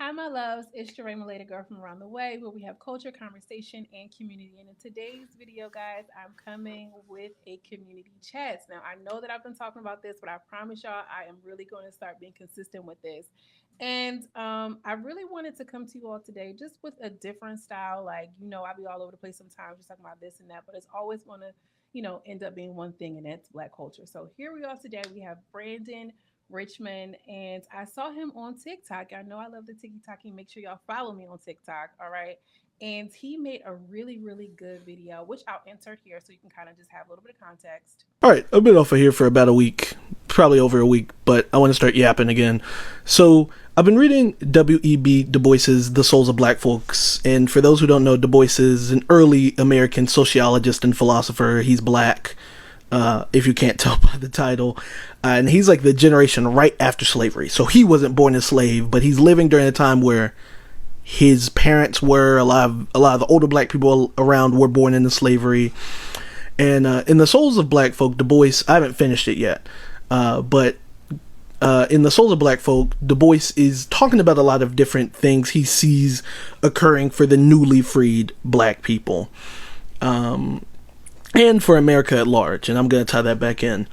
Hi, my loves. It's Jeray, my lady girl from around the way, where we have culture, conversation, and community. And in today's video, guys, I'm coming with a community chat. Now, I know that I've been talking about this, but I promise y'all, I am really going to start being consistent with this. And I really wanted to come to you all today just with a different style. Like, I'll be all over the place sometimes, just talking about this and that, but it's always going to, end up being one thing, and that's Black culture. So here we are today. We have Brandon Richmond, and I saw him on TikTok. I know I love the TikToking. Make sure y'all follow me on TikTok. All right. And he made a really, really good video, which I'll insert here so you can kind of just have a little bit of context. All right, I've been off of here for about a week, probably over a week, but I want to start yapping again. So I've been reading W.E.B. Du Bois's *The Souls of Black Folks*, and for those who don't know, Du Bois is an early American sociologist and philosopher. He's black, if you can't tell by the title, and he's like the generation right after slavery. So he wasn't born a slave, but he's living during a time where his parents were a lot of the older black people around were born into slavery. And in *The Souls of Black Folk*, Du Bois, I haven't finished it yet, but in *The Souls of Black Folk*, Du Bois is talking about a lot of different things he sees occurring for the newly freed black people, and for America at large. And I'm going to tie that back in.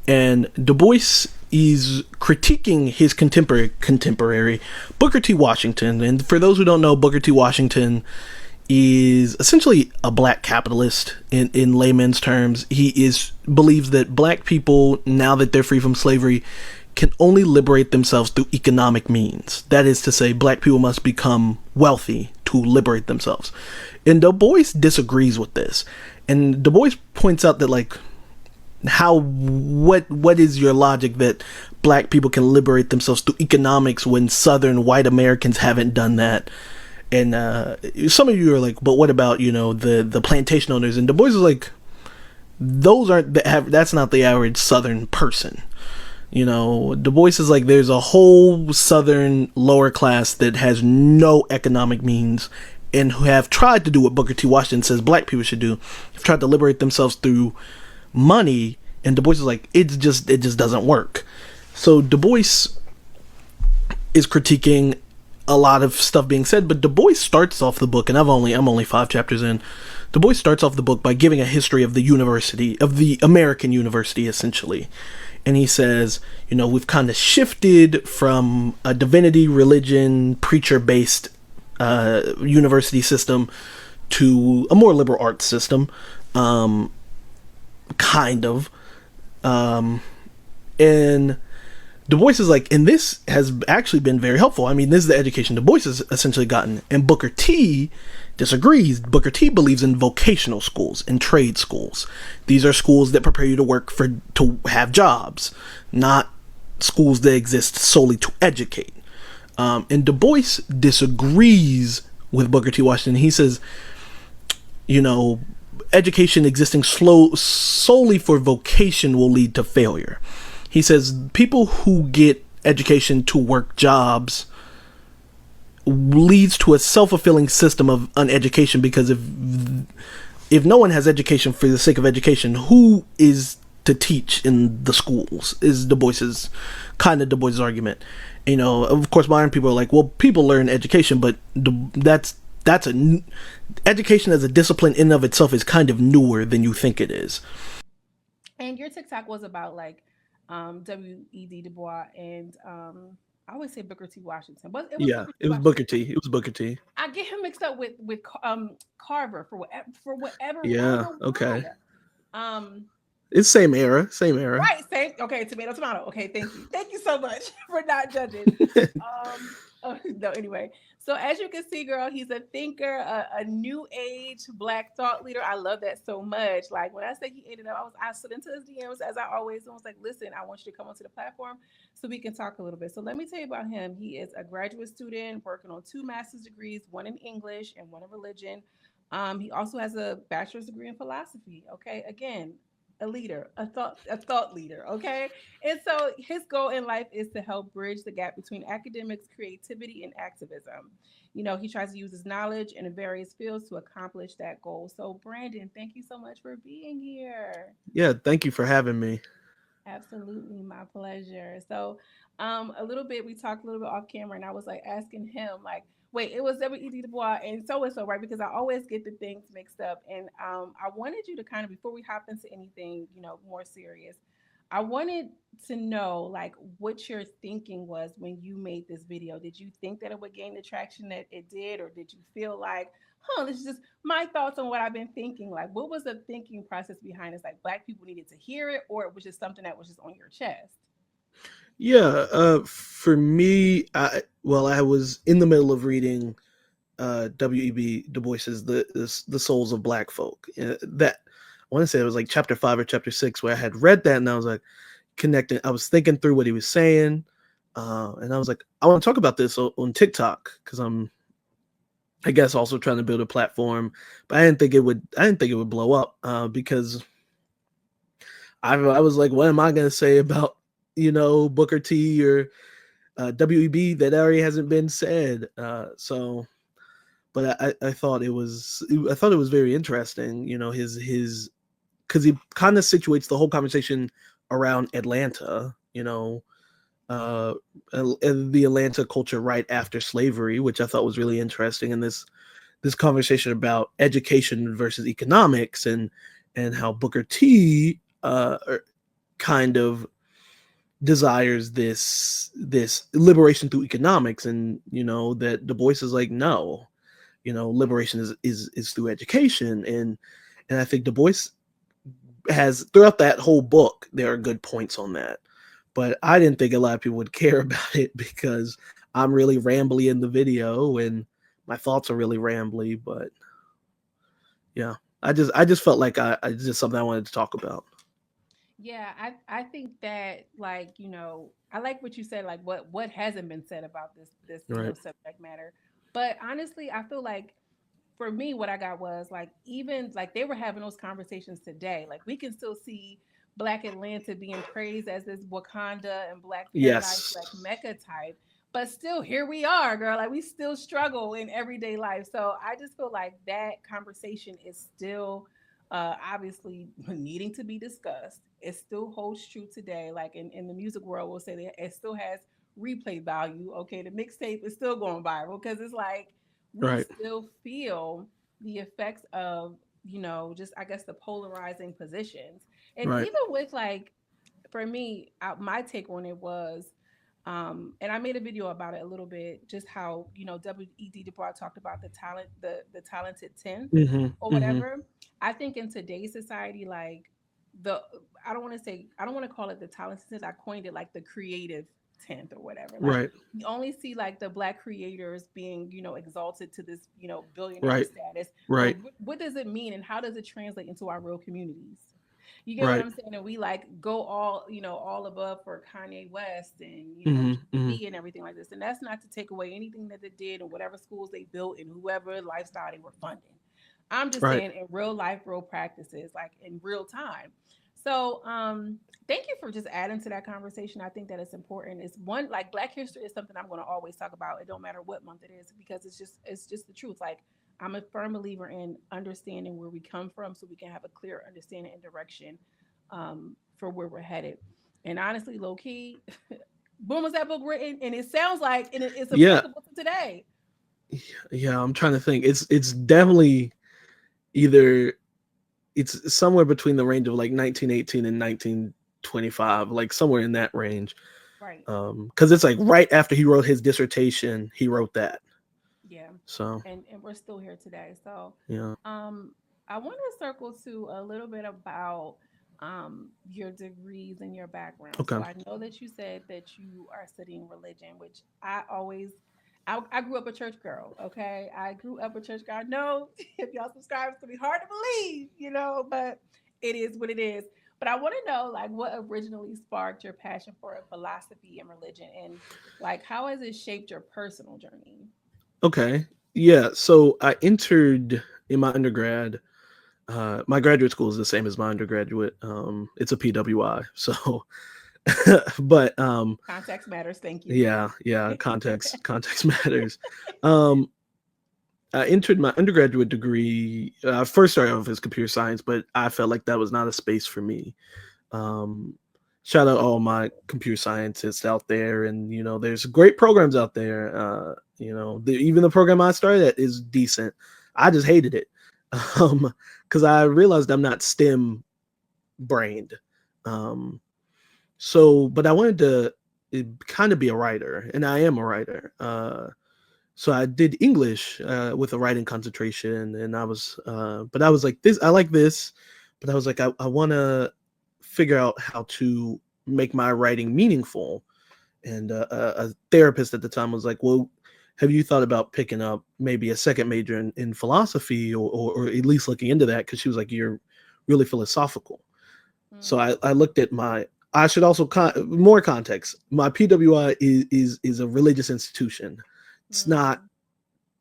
And Du Bois is critiquing his contemporary Booker T. Washington. And for those who don't know, Booker T. Washington is essentially a black capitalist in layman's terms. Believes that black people, now that they're free from slavery, can only liberate themselves through economic means. That is to say, black people must become wealthy to liberate themselves. And Du Bois disagrees with this. And Du Bois points out that, like, what is your logic that black people can liberate themselves through economics when southern white Americans haven't done that? And some of you are like, but what about, the plantation owners? And Du Bois is like, that's not the average southern person. Du Bois is like, there's a whole southern lower class that has no economic means and who have tried to do what Booker T. Washington says black people should do. Have tried to liberate themselves through money, and Du Bois is like, it just doesn't work. So Du Bois is critiquing a lot of stuff being said, but Du Bois starts off the book, and I'm only 5 chapters in. Du Bois starts off the book by giving a history of the American university, essentially. And he says, we've kind of shifted from a divinity, religion, preacher-based university system to a more liberal arts system, kind of. And Du Bois is like, and this has actually been very helpful. I mean, this is the education Du Bois has essentially gotten. And Booker T disagrees. Booker T believes in vocational schools and trade schools. These are schools that prepare you to have jobs, not schools that exist solely to educate. And Du Bois disagrees with Booker T. Washington. He says, education existing solely for vocation will lead to failure. He says people who get education to work jobs leads to a self-fulfilling system of uneducation, because if no one has education for the sake of education, who is to teach in the schools? Is Du Bois's argument. Of course, modern people are like, well, people learn education, but education as a discipline in and of itself is kind of newer than you think it is. And your TikTok was about like W.E.B. Du Bois and I always say Booker T. Washington, but it was Yeah, Booker T. it was Washington. Booker T. It was Booker T. I get him mixed up with Carver for whatever I don't Yeah, know why. okay. Um, It's same era, same era. right, same. Okay, tomato, tomato. Okay, thank you so much for not judging. Oh, no, anyway. So as you can see, girl, he's a thinker, a new age black thought leader. I love that so much. Like when I say he ate it up, I slid into his DMs as I always do. I was like, listen, I want you to come onto the platform so we can talk a little bit. So let me tell you about him. He is a graduate student working on 2 master's degrees, one in English and one in religion. He also has a bachelor's degree in philosophy. Okay, again, a leader, a thought leader. Okay, and so his goal in life is to help bridge the gap between academics, creativity, and activism. He tries to use his knowledge in various fields to accomplish that goal. So, Brandon, thank you so much for being here. Yeah, thank you for having me. Absolutely, my pleasure. So, a little bit, we talked a little bit off camera, and I was like asking him, like, wait, it was W.E.B. Du Bois and so, right? Because I always get the things mixed up. And I wanted you to kind of, before we hop into anything, more serious, I wanted to know, like, what your thinking was when you made this video. Did you think that it would gain the traction that it did, or did you feel like, this is just my thoughts on what I've been thinking. Like, what was the thinking process behind this? Like, Black people needed to hear it, or it was just something that was just on your chest? Yeah, for me, I was in the middle of reading W.E.B. Du Bois's the Souls of Black Folk. That I want to say it was like chapter 5 or chapter 6 where I had read that and I was like connecting. I was thinking through what he was saying, and I was like, I want to talk about this on TikTok because I guess also trying to build a platform, but I didn't think it would. I didn't think it would blow up because I was like, what am I gonna say about Booker T or WEB that already hasn't been said? But I thought it was very interesting. His because he kind of situates the whole conversation around Atlanta. Uh, the Atlanta culture right after slavery, which I thought was really interesting, and this conversation about education versus economics and how Booker T kind of desires this liberation through economics, and that Du Bois is like, no, liberation is through education, and I think Du Bois has, throughout that whole book, there are good points on that, but I didn't think a lot of people would care about it because I'm really rambly in the video and my thoughts are really rambly. But yeah, I just felt like I just something I wanted to talk about. Yeah, I think that, like, I like what you said, like what hasn't been said about this Right. subject matter. But honestly, I feel like for me, what I got was like, even like they were having those conversations today. Like, we can still see Black Atlanta being praised as this Wakanda and Black Paradise, Yes. Black Mecca type. But still, here we are, girl. Like, we still struggle in everyday life. So I just feel like that conversation is still obviously needing to be discussed. It still holds true today. Like, in the music world, we'll say that it still has replay value. Okay, the mixtape is still going viral because it's like we Right. still feel the effects of, just, I guess, the polarizing positions. And Right. even with, like, for me, my take on it was, and I made a video about it a little bit, just how, W.E.D. Du Bois talked about the talented 10th Mhm. or Mhm. whatever. I think in today's society, like, the I don't want to call it the talented 10th. I coined it like the creative 10th or whatever. Like, Right. we only see like the Black creators being, exalted to this, billionaire Right. status. But Right. what does it mean, and how does it translate into our real communities? You get what Right. I'm saying? And we like go all, all above for Kanye West and, Mhm. Mhm. Jay-Z and everything like this. And that's not to take away anything that they did and whatever schools they built and whoever lifestyle they were funding. I'm just Right. saying, in real life, real practices, like in real time. So, thank you for just adding to that conversation. I think that it's important. It's one, like, Black history is something I'm going to always talk about. It don't matter what month it is, because it's just the truth. Like, I'm a firm believer in understanding where we come from so we can have a clear understanding and direction, for where we're headed. And honestly, low key, when was that book written? And it sounds like, and it's Yeah. applicable to today. Yeah. I'm trying to think. It's definitely either it's somewhere between the range of like 1918 and 1925, like somewhere in that range. Right. Because it's like right after he wrote his dissertation, he wrote that. Yeah. So And we're still here today. So, yeah. um, I want to circle to a little bit about your degrees and your background. Okay. So I know that you said that you are studying religion, which I grew up a church girl. Okay, I grew up a church girl. I know if y'all subscribe, it's gonna be hard to believe, but it is what it is. But I want to know, like, what originally sparked your passion for philosophy and religion, and like, how has it shaped your personal journey? Okay. Yeah. So I entered in my undergrad. My graduate school is the same as my undergraduate. It's a PWI. So, but Context matters. Thank you. yeah, yeah. Context matters. Um, I entered my undergraduate degree. First started off as computer science, but I felt like that was not a space for me. Um, shout out all my computer scientists out there, and there's great programs out there. Even the program I started at is decent. I just hated it, because I realized I'm not STEM brained. Um, but I wanted to kind of be a writer, and I am a writer. So I did English with a writing concentration, and but I was like, this, I like this, but I was like, I want to figure out how to make my writing meaningful. And a therapist at the time was like, well, have you thought about picking up maybe a second major in philosophy, or at least looking into that? Because she was like, you're really philosophical. So I looked at I should also more context. My PWI is a religious institution. It's not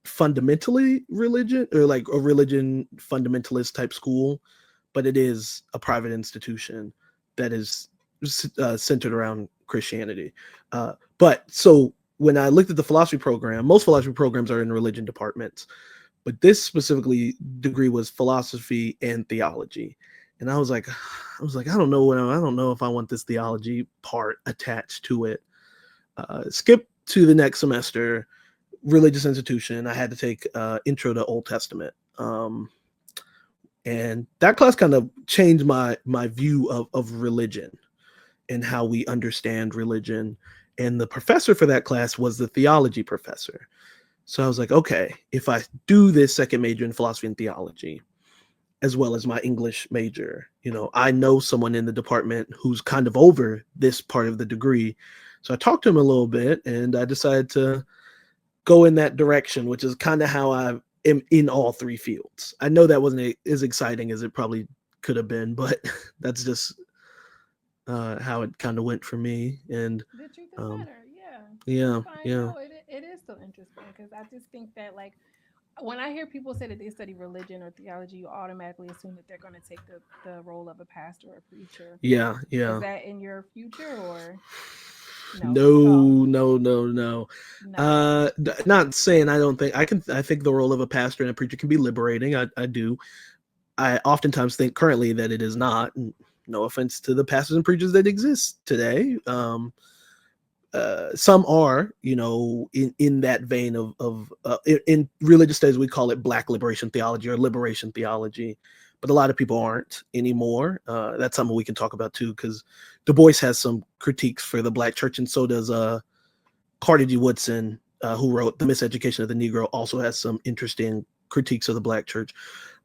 fundamentally religion, or like a religion fundamentalist type school, but it is a private institution that is centered around Christianity. But so when I looked at the philosophy program, most philosophy programs are in religion departments, but this specifically degree was philosophy and theology. And I was like, I don't know if I want this theology part attached to it. Skip to the next semester, religious institution. I had to take Intro to Old Testament. And that class kind of changed my view of religion and how we understand religion. And the professor for that class was the theology professor. So I was like, okay, if I do this second major in philosophy and theology, as well as my English major, I know someone in the department who's kind of over this part of the degree. So I talked to him a little bit, and I decided to go in that direction, which is kind of how I am in all three fields. I know that wasn't as exciting as it probably could have been, but that's just how it kind of went for me. And The truth is better. Yeah. yeah, Fine. yeah, No, it is so interesting because I just think that, like, when I hear people say that they study religion or theology, you automatically assume that they're going to take the role of a pastor or a preacher. yeah, Is yeah. that in your future or no at all? No, no, no, no. No. Not saying I don't think I can. I think the role of a pastor and a preacher can be liberating. I do. I oftentimes think currently that it is not. No offense to the pastors and preachers that exist today. Some are, in that vein of in religious studies, we call it Black liberation theology or liberation theology, but a lot of people aren't anymore. That's something we can talk about too, because Du Bois has some critiques for the Black church, and so does Carter G. Woodson, who wrote The Miseducation of the Negro, also has some interesting critiques of the Black church.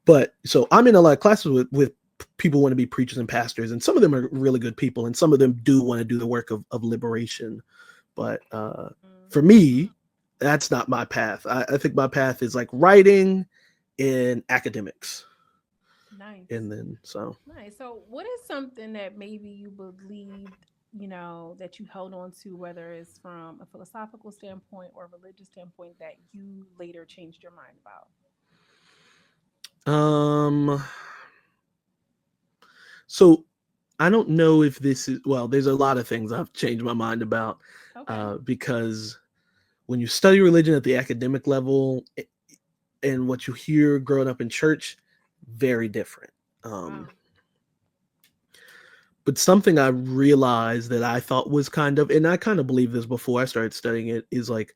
But so I'm in a lot of classes with people who want to be preachers and pastors, and some of them are really good people, and some of them do want to do the work of liberation. But for me, that's not my path. I think my path is like writing and academics. Nice. And then Nice. So, what is something that maybe you believed, that you held on to, whether it's from a philosophical standpoint or a religious standpoint, that you later changed your mind about? um so I don't know if this is, well, there's a lot of things I've changed my mind about, Okay. because when you study religion at the academic level, and what you hear growing up in church, very different. Wow. But something I realized that I thought was kind of, and I kind of believed this before I started studying it, is like,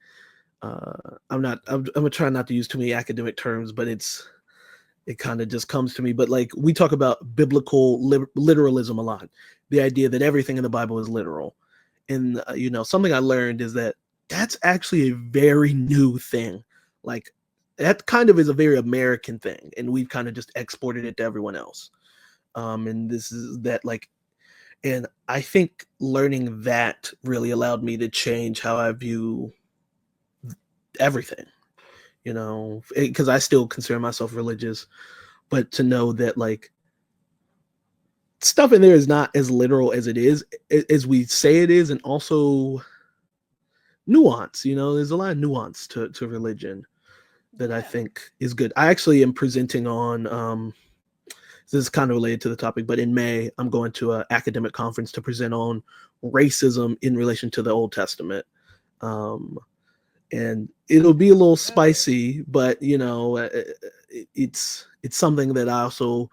I'm gonna try not to use too many academic terms, but it kind of just comes to me. But like, we talk about biblical literalism a lot, the idea that everything in the Bible is literal. And something I learned is that that's actually a very new thing. Like, that kind of is a very American thing, and we've kind of just exported it to everyone else. And this is that, like, and I think learning that really allowed me to change how I view everything, because I still consider myself religious, but to know that, like, stuff in there is not as literal as it is, as we say it is, and also nuance. There's a lot of nuance to religion that I Yeah. think is good. I actually am presenting on this is kind of related to the topic, but in May I'm going to an academic conference to present on racism in relation to the Old Testament. And it'll be a little Good. spicy, but it's something that I also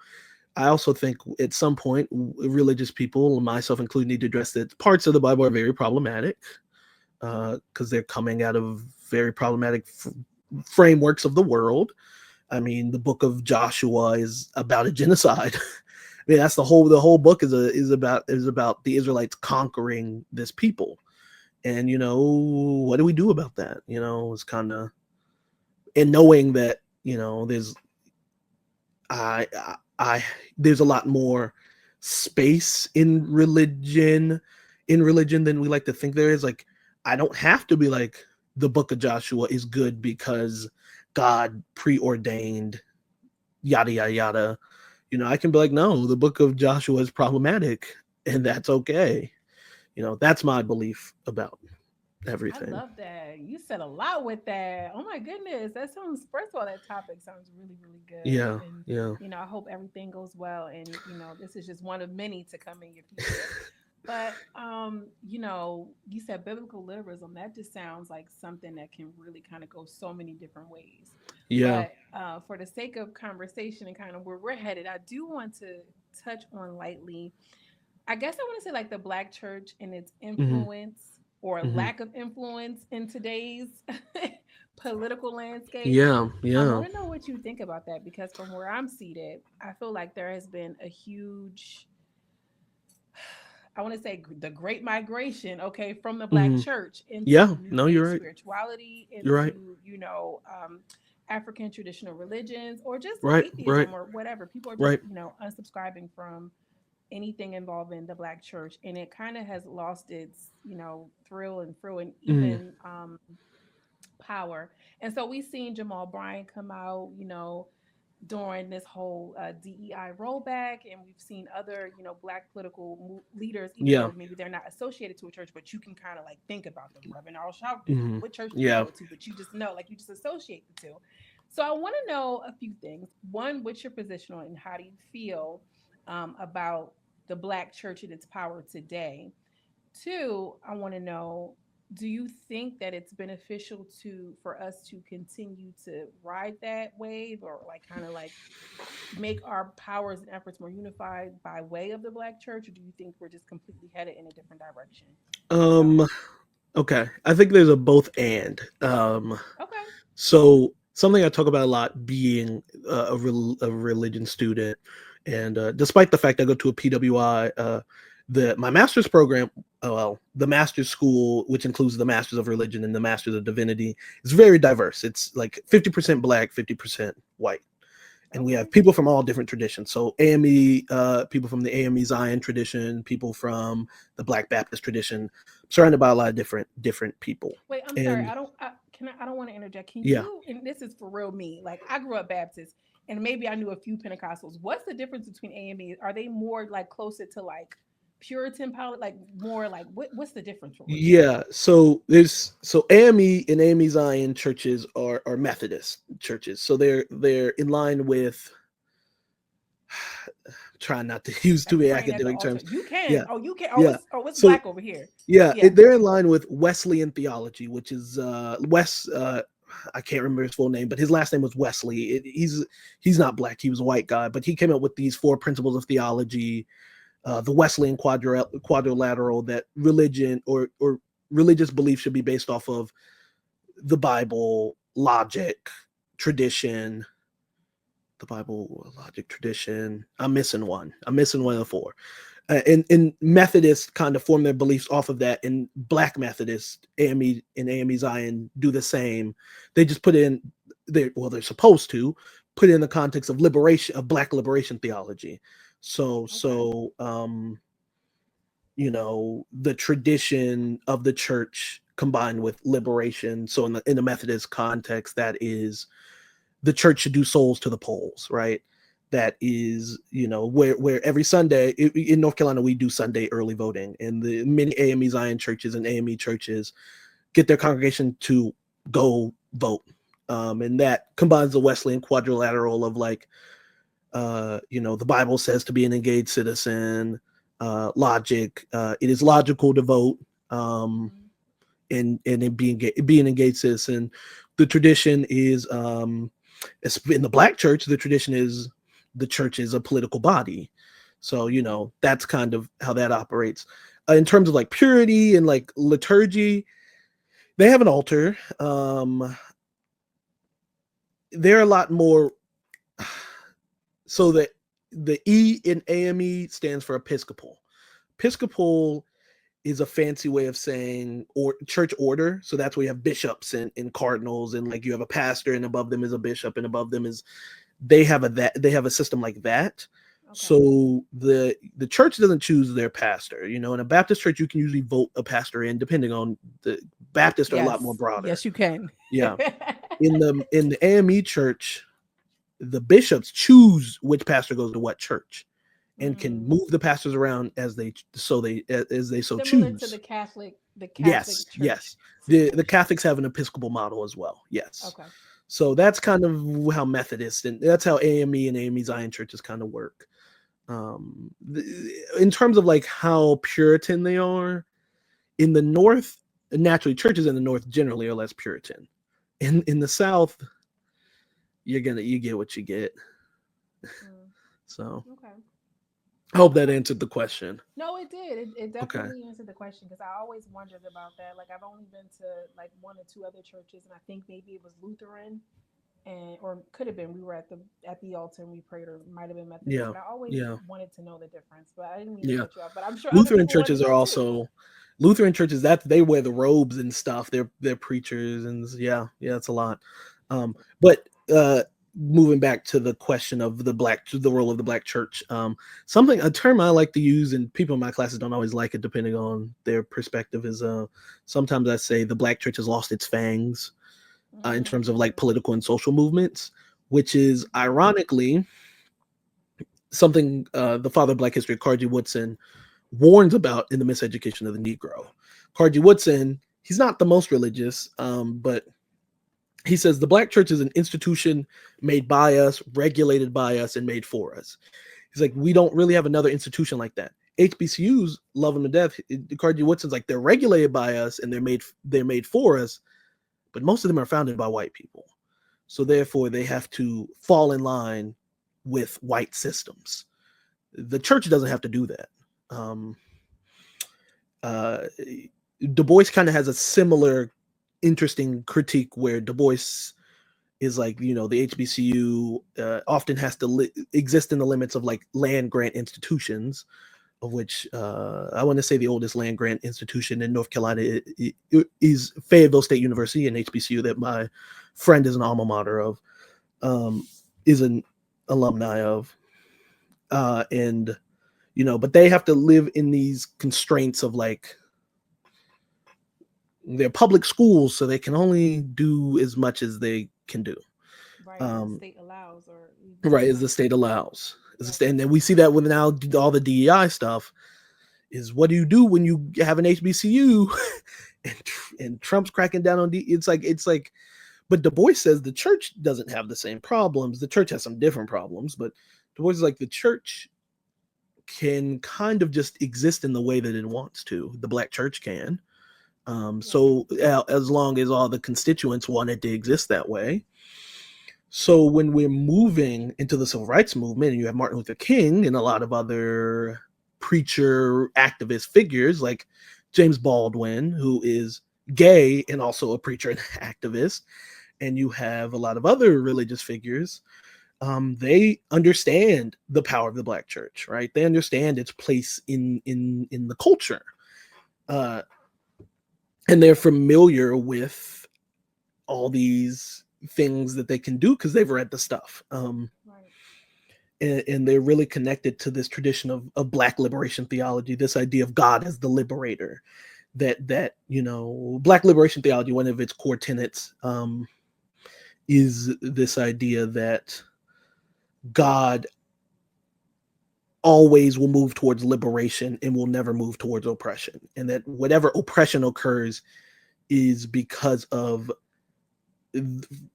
I also think at some point, religious people, myself included, need to address that parts of the Bible are very problematic because they're coming out of very problematic frameworks of the world. I mean, the book of Joshua is about a genocide. I mean, that's the whole book is about the Israelites conquering this people. And what do we do about that? It's kind of, and knowing that I, I there's a lot more space in religion than we like to think there is. Like, I don't have to be like the book of Joshua is good because God preordained yada yada yada. I can be like, no, the book of Joshua is problematic, and that's okay. That's my belief about I everything. love that. You said a lot with that. Oh my goodness. That sounds, first of all, that topic sounds really, really good. Yeah, And, yeah. I hope everything goes well. And, this is just one of many to come in your future. But, you said biblical literalism. That just sounds like something that can really kind of go so many different ways. Yeah. But for the sake of conversation and kind of where we're headed, I do want to touch on lightly, I guess I want to say like the Black church and its Hmm. influence or Hmm. lack of influence in today's political landscape. Yeah, I yeah. want to know what you think about that because from where I'm seated, I feel like there has been a huge, I want to say the great migration, okay, from the Black Hmm. church into Yeah. New No, Age you're right. spirituality, You're right. into, African traditional religions, or just Right. Right. atheism or whatever. People are just, Right. unsubscribing from anything involving the Black church, and it kind of has lost its thrill and Mm. even power. And so we've seen Jamal Bryant come out during this whole DEI rollback, and we've seen other Black political leaders, even Yeah. though maybe they're not associated to a church, but you can kind of like think about them. Reverend Al Sharpton, Hmm. what church did he Yeah. go to? But you just know, like, you just associate the two. So I want to know a few things. One, what's your position on, and how do you feel about the Black church and its power today? Two, I want to know, do you think that it's beneficial for us to continue to ride that wave, or like kind of like make our powers and efforts more unified by way of the Black church, or do you think we're just completely headed in a different direction? What are your Um. thoughts? Okay. I think there's a both and. Okay. So something I talk about a lot, being a religion student, and despite the fact I go to a PWI, my master's program, well, the master's school, which includes the Masters of Religion and the Masters of Divinity, is very diverse. It's like 50% Black, 50% white. And we have Okay. people from all different traditions. So AME, people from the AME Zion tradition, people from the Black Baptist tradition, surrounded by a lot of different people. Wait, I'm sorry. And I don't want to interject. Can yeah, you, and this is for real me, like I grew up Baptist and maybe I knew a few Pentecostals. What's the difference between AME? Are they more like closer to like Puritan power, like more like what's the difference for real? yeah. So AME and AME Zion churches are Methodist churches. So they're in line with, trying not to use too Like many praying at the academic altar. terms. You can. Yeah, Oh, you can. yeah. It's So black over here. yeah, Yeah. they're in line with Wesleyan theology, which is Wes. I can't remember his full name, but his last name was Wesley. He's not Black; he was a white guy, but he came up with these four principles of theology, the Wesleyan quadrilateral, that religion or religious belief should be based off of the Bible, logic, tradition. The Bible, logic, tradition. I'm missing one. I'm missing one of the four. And Methodists kind of form their beliefs off of that, and Black Methodists, AME and AME Zion, do the same. They just put in, they're supposed to put in the context of liberation, of Black liberation theology. So Okay. so the tradition of the church combined with liberation. So in the Methodist context, that is, the church should do souls to the polls, right? That is, where every Sunday in North Carolina we do Sunday early voting, and the many AME Zion churches and AME churches get their congregation to go vote, and that combines the Wesleyan quadrilateral of like, the Bible says to be an engaged citizen, logic, it is logical to vote, Hmm. and it being an engaged citizen. The tradition is, in the Black church, the tradition is the church is a political body. So, you know, that's kind of how that operates. In terms of like purity and like liturgy, they have an altar. They're a lot more. So the E in AME stands for Episcopal. Episcopal is a fancy way of saying or church order. So that's where you have bishops and cardinals, and like you have a pastor, and above them is a bishop, and above them is they have a system like that. Okay. So the church doesn't choose their pastor. You know, in a Baptist church, you can usually vote a pastor in, depending on the Baptists are a lot more broader. Yes, you can. Yeah. In the AME church, the bishops choose which pastor goes to what church, and can move the pastors around as they so Similar choose. To the Catholic yes, church. Yes. The Catholics have an Episcopal model as well. Yes. Okay. So that's kind of how Methodist, and that's how AME and AME Zion churches kind of work. In terms of like how Puritan they are, in the North, naturally churches in the North generally are less Puritan. In the South, you get what you get. So okay. I hope that answered the question. No, it did. It definitely answered the question, because I always wondered about that. Like, I've only been to like one or two other churches, and I think maybe it was Lutheran, or could have been, we were at the altar and we prayed, or might have been Methodist. Yeah. But I always wanted to know the difference. But I didn't mean to cut you off. But I'm sure Lutheran churches are also Lutheran churches, that they wear the robes and stuff. They're preachers, and it's a lot. But moving back to the question of the role of the black church, a term I like to use, and people in my classes don't always like it depending on their perspective, is sometimes I say the black church has lost its fangs in terms of like political and social movements, which is ironically something the father of Black history, Carji Woodson, warns about in The Miseducation of the Negro. Carji Woodson, he's not the most religious, but he says the black church is an institution made by us, regulated by us, and made for us. He's like, we don't really have another institution like that. HBCUs, love them to death. Carji Woodson's like, they're regulated by us and they're made for us, but most of them are founded by white people. So therefore, they have to fall in line with white systems. The church doesn't have to do that. Du Bois kind of has a similar interesting critique where Du Bois is like, the HBCU often has to exist in the limits of like land grant institutions, of which I want to say the oldest land grant institution in North Carolina is Fayetteville State University, an HBCU that my friend is an alma mater of, is an alumni of, and but they have to live in these constraints of like they're public schools, so they can only do as much as they can do. Right, the state allows, as the state allows. And then we see that with now all the DEI stuff is, what do you do when you have an HBCU and Trump's cracking down on it's like, but Du Bois says the church doesn't have the same problems. The church has some different problems, but Du Bois is like, the church can kind of just exist in the way that it wants to. The black church can. So as long as all the constituents want it to exist that way. So when we're moving into the civil rights movement, and you have Martin Luther King and a lot of other preacher activist figures like James Baldwin, who is gay and also a preacher and activist, and you have a lot of other religious figures, they understand the power of the black church, right? They understand its place in the culture. And they're familiar with all these things that they can do because they've read the stuff. And they're really connected to this tradition of black liberation theology, this idea of God as the liberator, that black liberation theology, one of its core tenets, is this idea that God always will move towards liberation and will never move towards oppression. And that whatever oppression occurs is because of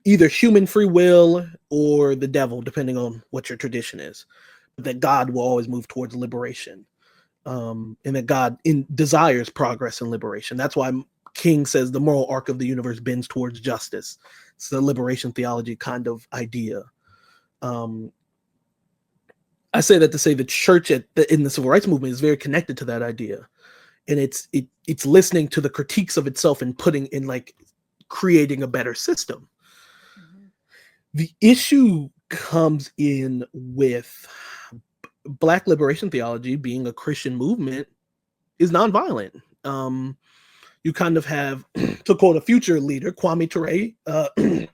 either human free will or the devil, depending on what your tradition is. But that God will always move towards liberation. And that God desires progress and liberation. That's why King says the moral arc of the universe bends towards justice. It's the liberation theology kind of idea. I say that to say the church in the civil rights movement is very connected to that idea, and it's listening to the critiques of itself and putting in like creating a better system. Mm-hmm. The issue comes in with Black liberation theology being a Christian movement is nonviolent. You kind of have, to quote a future leader, Kwame Ture,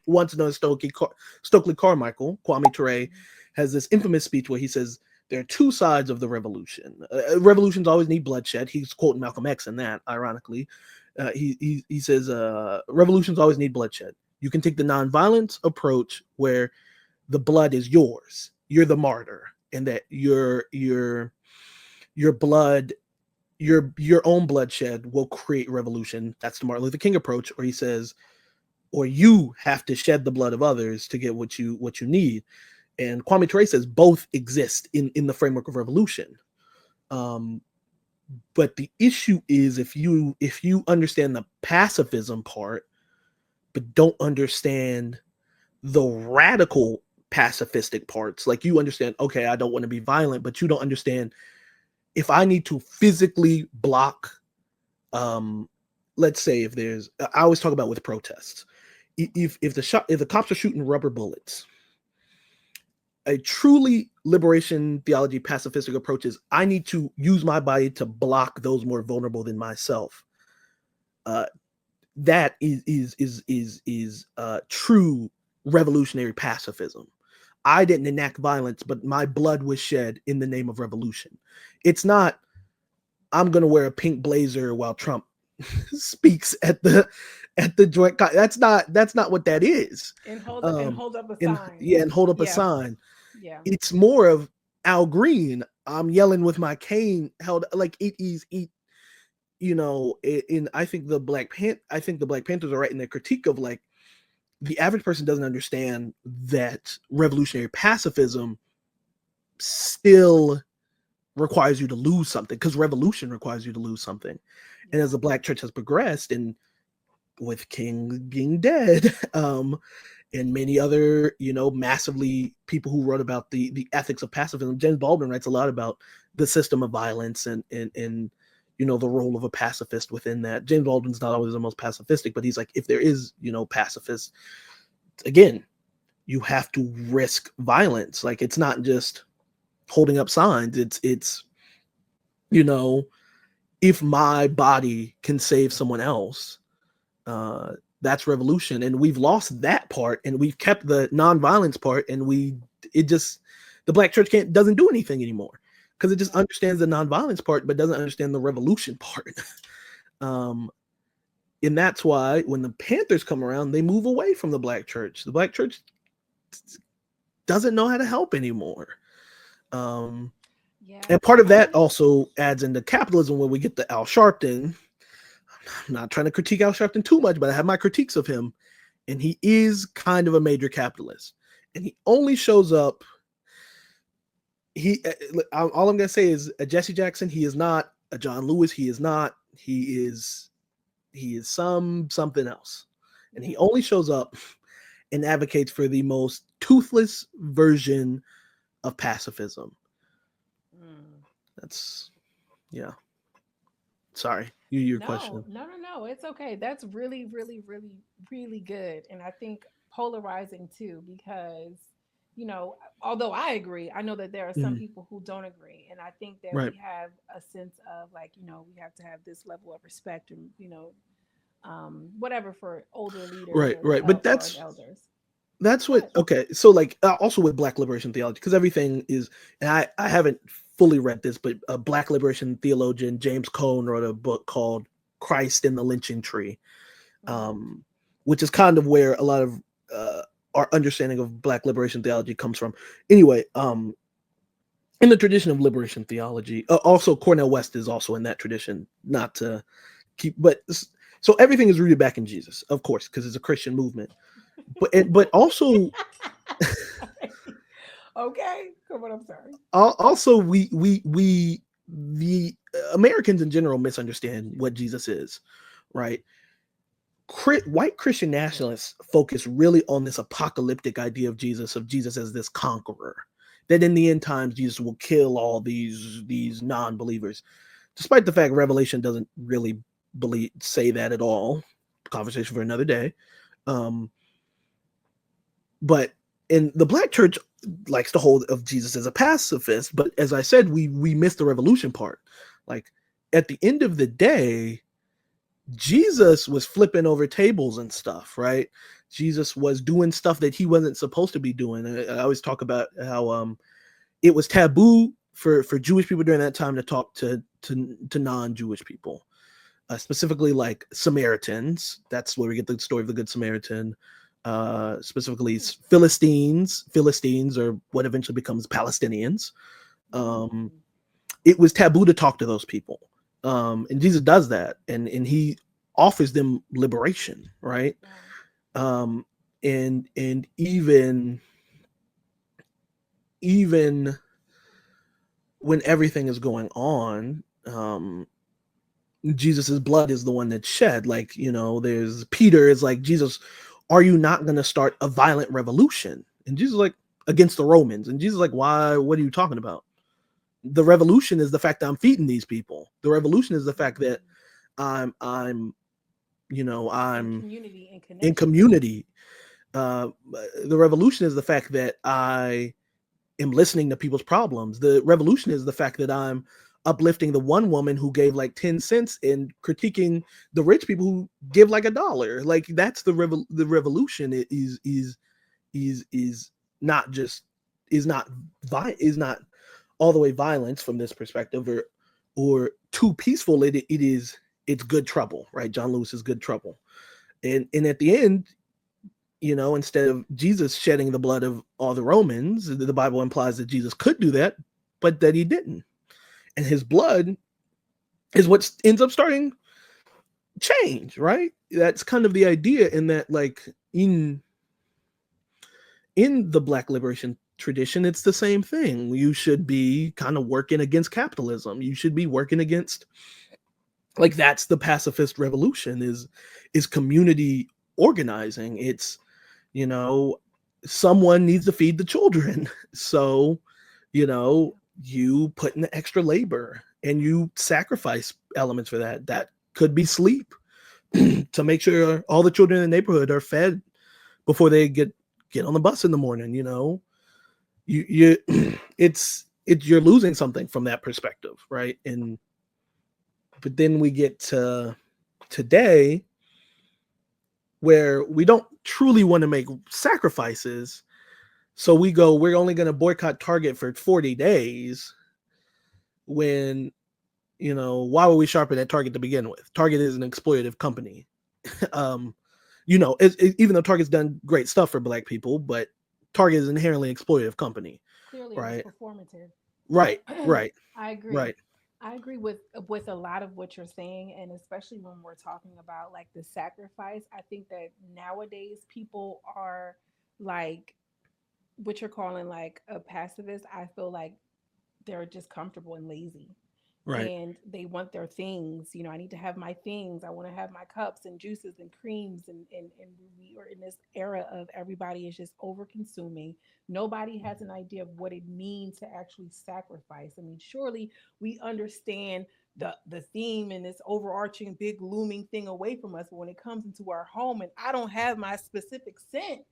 once known as Stokely Carmichael. Kwame Ture has this infamous speech where he says, there are two sides of the revolution. Revolutions always need bloodshed. He's quoting Malcolm X in that, ironically. He says, revolutions always need bloodshed. You can take the nonviolence approach where the blood is yours. You're the martyr, and that your blood, your own bloodshed will create revolution. That's the Martin Luther King approach. Or he says, or you have to shed the blood of others to get what you need. And Kwame Ture says both exist in the framework of revolution. But the issue is if you understand the pacifism part, but don't understand the radical pacifistic parts, like you understand, okay, I don't want to be violent, but you don't understand if I need to physically block, let's say if there's, I always talk about with protests, if the cops are shooting rubber bullets, a truly liberation theology pacifistic approach is I need to use my body to block those more vulnerable than myself. That is true revolutionary pacifism. I didn't enact violence, but my blood was shed in the name of revolution. It's not, I'm going to wear a pink blazer while Trump speaks at the joint. That's not what that is. And hold up a sign. And hold up a sign. Yeah. It's more of Al Green. I'm yelling with my cane held, like it is. You know, I think the Black Panthers are right in their critique of like the average person doesn't understand that revolutionary pacifism still requires you to lose something, because revolution requires you to lose something. And as the Black church has progressed, and with King being dead, and many other, massively people who wrote about the ethics of pacifism, James Baldwin writes a lot about the system of violence and the role of a pacifist within that. James Baldwin's not always the most pacifistic, but he's like, if there is, pacifists, again, you have to risk violence. Like, it's not just holding up signs. It's if my body can save someone else, that's revolution. And we've lost that part, and we've kept the nonviolence part, and the Black church doesn't do anything anymore, because it just understands the nonviolence part, but doesn't understand the revolution part. And that's why when the Panthers come around, they move away from the Black church. The Black church doesn't know how to help anymore. And part of that also adds into capitalism when we get to Al Sharpton. I'm not trying to critique Al Sharpton too much, but I have my critiques of him. And he is kind of a major capitalist. And he only shows up. All I'm going to say is a Jesse Jackson. He is not a John Lewis. He is not. He is something else. And he only shows up and advocates for the most toothless version of pacifism. That's, yeah. Sorry, your question. No, it's okay. That's really, really, really, really good. And I think polarizing too, because, although I agree, I know that there are some people who don't agree. And I think that we have a sense of like, we have to have this level of respect and, whatever for older leaders. Right. But that's elders. That's what, okay. So like also with Black liberation theology, because everything is, and I haven't fully read this, but a Black liberation theologian, James Cone, wrote a book called Christ and the Lynching Tree, which is kind of where a lot of our understanding of Black liberation theology comes from. Anyway, in the tradition of liberation theology, also Cornel West is also in that tradition, not to keep, but so everything is rooted back in Jesus, of course, because it's a Christian movement. But also, okay, come on. I'm sorry. Also, the Americans in general misunderstand what Jesus is, right? White Christian nationalists focus really on this apocalyptic idea of Jesus as this conqueror, that in the end times Jesus will kill all these non-believers, despite the fact Revelation doesn't really say that at all. Conversation for another day. Um, but in the black church likes to hold of Jesus as a pacifist, but as I said, we missed the revolution part. Like at the end of the day, Jesus was flipping over tables and stuff, right? Jesus was doing stuff that he wasn't supposed to be doing. I always talk about how it was taboo for Jewish people during that time to talk to non-Jewish people, specifically like Samaritans. That's where we get the story of the Good Samaritan. Specifically Philistines. Philistines are what eventually becomes Palestinians. Um, it was taboo to talk to those people. And Jesus does that, and he offers them liberation, right? And even when everything is going on, Jesus's blood is the one that's shed. Like, there's Peter is like, Jesus, are you not going to start a violent revolution? And Jesus is like, against the Romans. And Jesus is like, why? What are you talking about? The revolution is the fact that I'm feeding these people. The revolution is the fact that I'm in community and in connection. community. The revolution is the fact that I am listening to people's problems. The revolution is the fact that I'm uplifting the one woman who gave like 10 cents and critiquing the rich people who give like $1. Like that's the revolution is not just is not all the way violence from this perspective, or too peaceful. It's good trouble, right? John Lewis is good trouble. And at the end, instead of Jesus shedding the blood of all the Romans, the Bible implies that Jesus could do that, but that he didn't. And his blood is what ends up starting change, right? That's kind of the idea, in that, like, in the Black liberation tradition, it's the same thing. You should be kind of working against capitalism. You should be working against, like, that's the pacifist revolution, is community organizing. It's, someone needs to feed the children. So, you put in the extra labor and you sacrifice elements for that. That could be sleep to make sure all the children in the neighborhood are fed before they get on the bus in the morning. You it's you're losing something from that perspective, right? But then we get to today, where we don't truly want to make sacrifices. So we're only going to boycott Target for 40 days when, why were we shopping at Target to begin with? Target is an exploitative company. um, even though Target's done great stuff for Black people, but Target is an inherently exploitative company. Clearly, it was Right. performative. Right. Right. I agree. Right. I agree with a lot of what you're saying, and especially when we're talking about like the sacrifice. I think that nowadays people are like what you're calling like a pacifist. I feel like they're just comfortable and lazy, Right. and they want their things. I need to have my things. I want to have my cups and juices and creams, and we are in this era of everybody is just over consuming. Nobody has an idea of what it means to actually sacrifice. I mean, surely we understand the theme and this overarching big looming thing away from us, but when it comes into our home and I don't have my specific scent,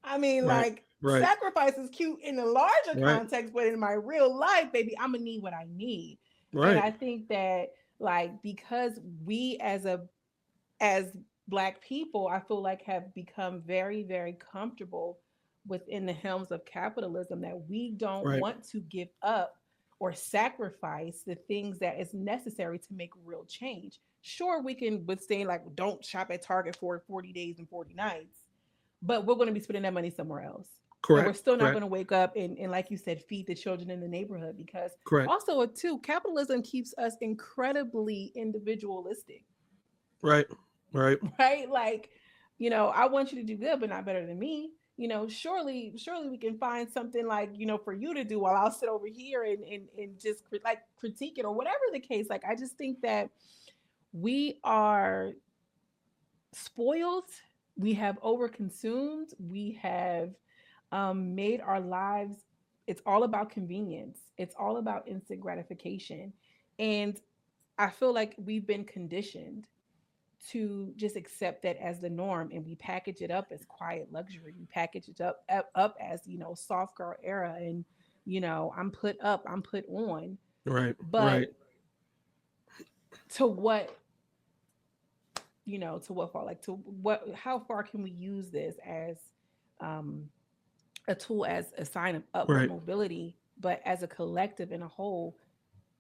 I mean, Right. like, Right. sacrifice is cute in a larger Right. context, but in my real life, baby, I'm gonna need what I need. And Right. I think that, like, because we as Black people, I feel like have become very, very comfortable within the helms of capitalism, that we don't Right. want to give up or sacrifice the things that is necessary to make real change. Sure, we can withstand, like, don't shop at Target for 40 days and 40 nights, but we're going to be spending that money somewhere else. And we're Correct. still not Correct. going to wake up and, like you said, feed the children in the neighborhood, because Correct. also, too, capitalism keeps us incredibly individualistic. Right. Right. Right? Like, I want you to do good, but not better than me. Surely we can find something, like, for you to do while I'll sit over here and just like critique it or whatever the case. Like, I just think that we are spoiled. We have overconsumed. We have made our lives it's all about convenience. It's all about instant gratification. And I feel like we've been conditioned to just accept that as the norm, and we package it up as quiet luxury. We package it up as, soft girl era, and I'm put up, I'm put on. Right. Right. But to what, to what far, like, to what, how far can we use this as um a tool, as a sign of upward Right. mobility, but as a collective and a whole,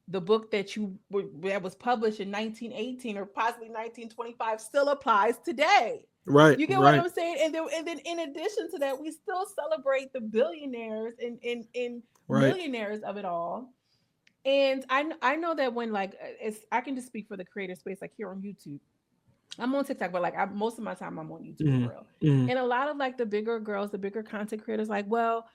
the book that was published in 1918 or possibly 1925 still applies today. Right. You get what Right. I'm saying? And then in addition to that, we still celebrate the billionaires and Right. millionaires of it all. And I know that when, like, I can just speak for the creator space, like here on YouTube. I'm on TikTok, but like, most of my time I'm on YouTube Mm-hmm. for real. Mm-hmm. And a lot of, like, the bigger girls, the bigger content creators, like, well,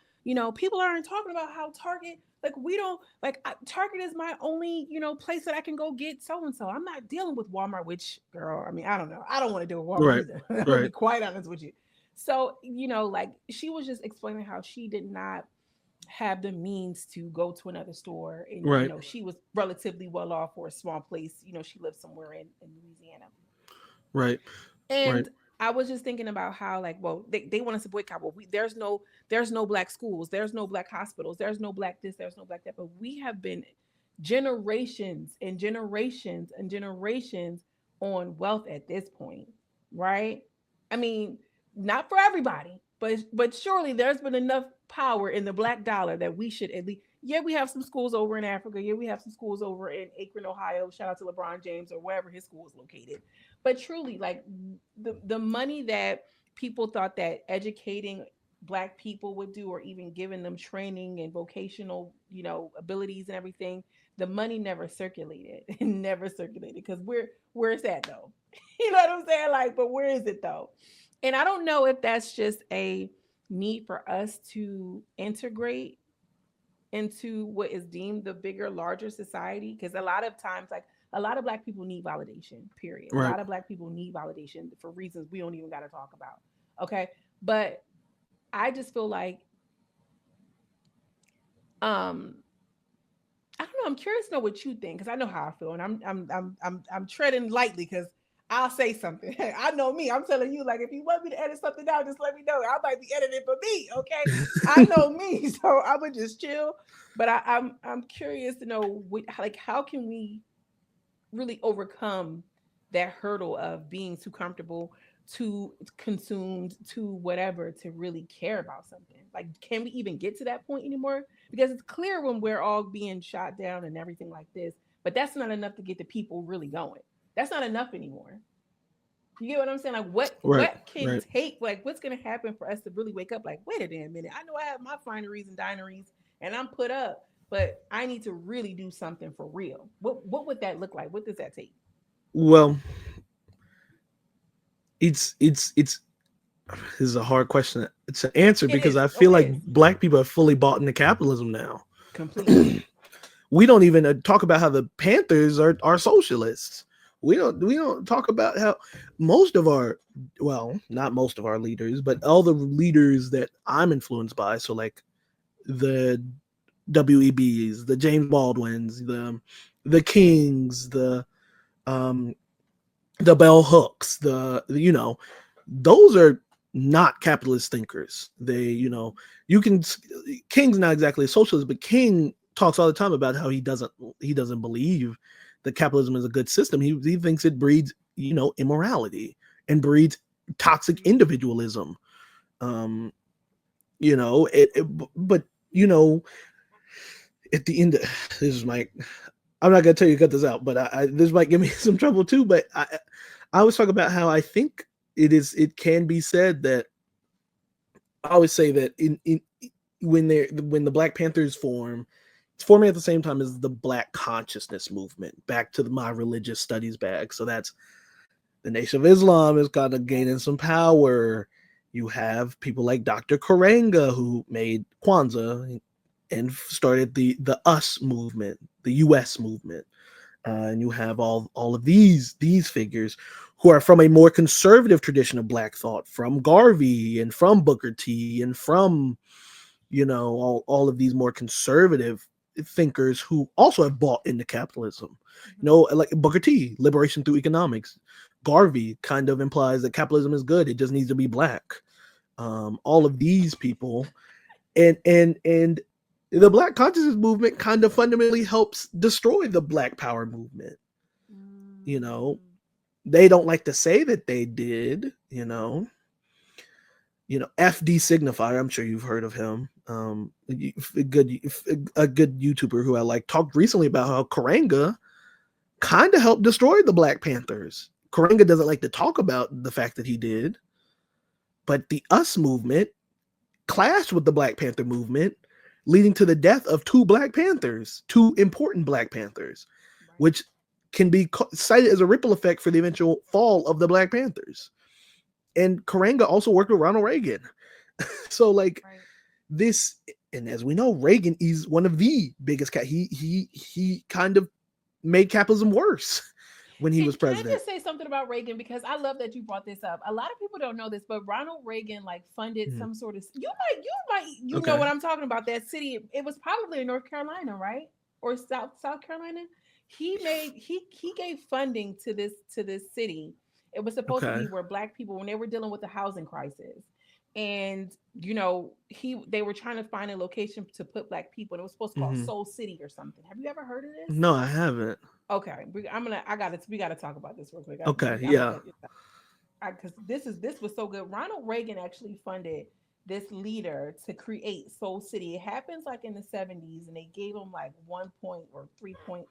people aren't talking about how Target, like, we don't, like, Target is my only, place that I can go get so and so. I'm not dealing with Walmart, which, girl, I mean, I don't know. I don't want to deal with Walmart Right. either. I'm gonna be Right. quite honest with you. So, like, she was just explaining how she did not have the means to go to another store, and Right. she was relatively well off for a small place. She lived somewhere in Louisiana. Right. Right. And I was just thinking about how, like, well, they want us to boycott. Well, there's no black schools, there's no black hospitals, there's no black this, there's no black that. But we have been generations and generations and generations on wealth at this point, right? I mean, not for everybody, but surely there's been enough power in the black dollar that we should at least. Yeah, we have some schools over in Africa. Yeah, we have some schools over in Akron, Ohio. Shout out to LeBron James or wherever his school is located. But truly, like, the money that people thought that educating black people would do, or even giving them training and vocational, abilities and everything, the money never circulated. It never circulated, because where's that though? You know what I'm saying? Like, but where is it though? And I don't know if that's just a need for us to integrate into what is deemed the bigger, larger society. Because a lot of times, like, a lot of black people need validation, period. A Right. lot of black people need validation for reasons we don't even got to talk about. Okay. But I just feel like, um, I don't know. I'm curious to know what you think, because I know how I feel, and I'm treading lightly, because I'll say something. I know me. I'm telling you, like, if you want me to edit something out, just let me know. I might be editing for me. Okay. I know me, so I would just chill. But I'm curious to know like, how can we really overcome that hurdle of being too comfortable, too consumed, to whatever, to really care about something. Like, can we even get to that point anymore? Because it's clear when we're all being shot down and everything like this, but that's not enough to get the people really going. That's not enough anymore. You get what I'm saying? Like, what Right. what can Right. take, like, what's gonna happen for us to really wake up? Like, wait a damn minute. I know I have my fineries and dineries and I'm put up, but I need to really do something for real. What would that look like? What does that take? Well, it's this is a hard question to answer, It because is. I Oh, feel it like is. black people are fully bought into capitalism now. Completely. We don't even talk about how the Panthers are socialists. We don't talk about how most of our, well, not most of our leaders, but all the leaders that I'm influenced by, so like the W.E.Bs, the James Baldwins, the Kings, um the bell hooks, those are not capitalist thinkers. They, you can, King's not exactly a socialist, but King talks all the time about how he doesn't believe that capitalism is a good system. He thinks it breeds, immorality and breeds toxic individualism. Um, but at the end, this is my, I'm not gonna tell you to cut this out, but this might give me some trouble too. But I always talk about how I think it can be said that, I always say that in when the Black Panthers form, it's forming at the same time as the Black consciousness movement. Back to my religious studies bag. So that's the Nation of Islam is kind of gaining some power. You have people like Dr. Karenga, who made Kwanzaa and started the US movement, the US movement. And you have all of these figures who are from a more conservative tradition of Black thought, from Garvey and from Booker T and from all of these more conservative thinkers who also have bought into capitalism. Like Booker T, liberation through economics. Garvey kind of implies that capitalism is good. It just needs to be black. All of these people, and the Black consciousness movement kind of fundamentally helps destroy the Black Power movement. They don't like to say that they did. FD Signifier, I'm sure you've heard of him. A good YouTuber who I like, talked recently about how Karanga kind of helped destroy the Black Panthers. Karanga doesn't like to talk about the fact that he did, but the US movement clashed with the Black Panther movement, leading to the death of two important Black Panthers, which can be cited as a ripple effect for the eventual fall of the Black Panthers. And Karanga also worked with Ronald Reagan. So this, and as we know, Reagan is one of the biggest he kind of made capitalism worse when he was president. Can I just say something about Reagan, because I love that you brought this up. A lot of people don't know this, but Ronald Reagan funded some sort of, you might know what I'm talking about. That city, it was probably in North Carolina, right? Or South Carolina. He gave funding to this city. It was supposed to be where Black people, when they were dealing with the housing crisis, and they were trying to find a location to put Black people, and it was supposed to call Soul City or something. Have you ever heard of this? No, I haven't. Okay, we got to talk about this real quick. Because this was so good. Ronald Reagan actually funded this leader to create Soul City. It happens in the 70s, and they gave him 1 point or 3 point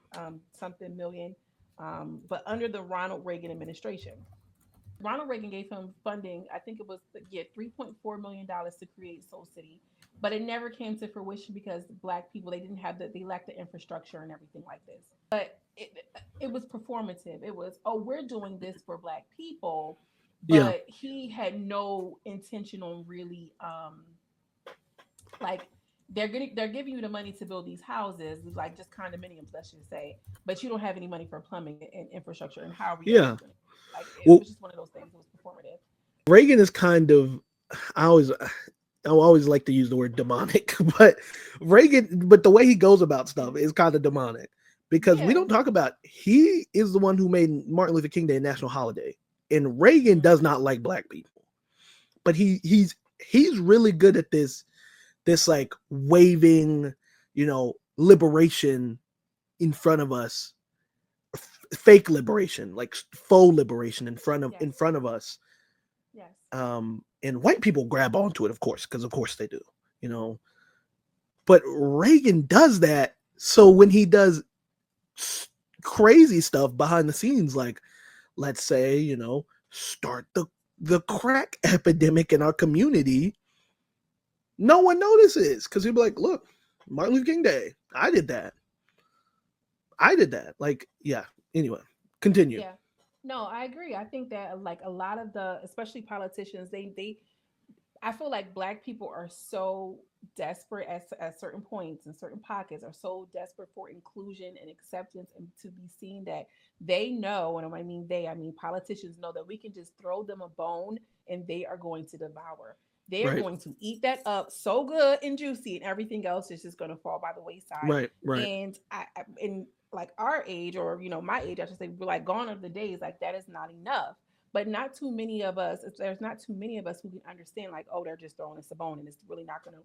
something million. But under the Ronald Reagan administration, Ronald Reagan gave him funding. I think it was $3.4 million to create Soul City, but it never came to fruition because Black people, they lacked the infrastructure and everything like this. But it was performative. It was, we're doing this for Black people, but he had no intention on really they're giving you the money to build these houses, just condominiums, let's just say, but you don't have any money for plumbing and infrastructure. And how are we doing it? It was just one of those things. It was performative. Reagan is kind of, I always like to use the word demonic, but the way he goes about stuff is kind of demonic, because we don't talk about, he is the one who made Martin Luther King Day a national holiday, and Reagan does not like Black people, but he's really good at this waving, liberation in front of us, fake liberation, faux liberation in front of us. Yes. And white people grab onto it, of course, because of course they do, but Reagan does that. So when he does crazy stuff behind the scenes, let's say, start the crack epidemic in our community, no one notices, because he'd be like, look, Martin Luther King Day, I did that. Anyway, continue. Yeah. No, I agree. I think that a lot of especially politicians, I feel like Black people are so desperate at certain points and certain pockets, are so desperate for inclusion and acceptance and to be seen, that they know, and I mean politicians know, that we can just throw them a bone and they are going to devour. They are going to eat that up so good and juicy, and everything else is just going to fall by the wayside. Right. And in our age, or my age, I should say, we're gone are the days that is not enough. But not too many of us. There's not too many of us who can understand they're just throwing us a bone, and it's really not going to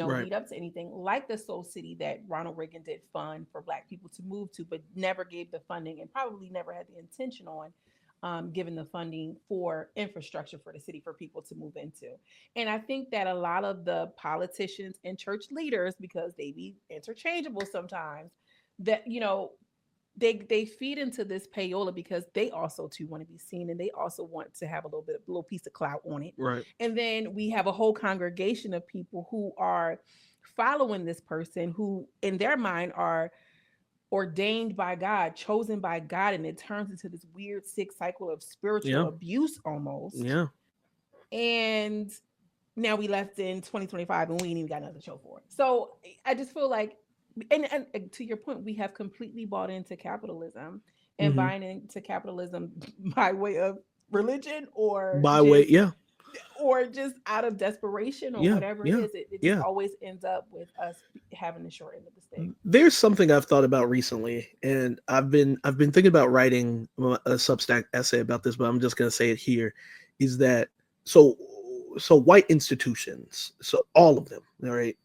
lead up to anything, like the Soul City that Ronald Reagan did fund for Black people to move to, but never gave the funding, and probably never had the intention on given the funding for infrastructure for the city for people to move into. And I think that a lot of the politicians and church leaders, because they be interchangeable sometimes, that they feed into this payola because they also too want to be seen, and they also want to have a little piece of clout on it. Right. And then we have a whole congregation of people who are following this person, who in their mind are ordained by God, chosen by God, and it turns into this weird, sick cycle of spiritual abuse almost. Yeah. And now we left in 2025 and we ain't even got nothing to show for it. So I just feel like, and to your point, we have completely bought into capitalism, and buying into capitalism by way of religion, or by way, or just out of desperation or Yeah, whatever it yeah, is, it just yeah. always ends up with us having the short end of the stick. There's something I've thought about recently, and I've been thinking about writing a Substack essay about this, but I'm just gonna say it here. Is that so? So white institutions, so all of them, all right,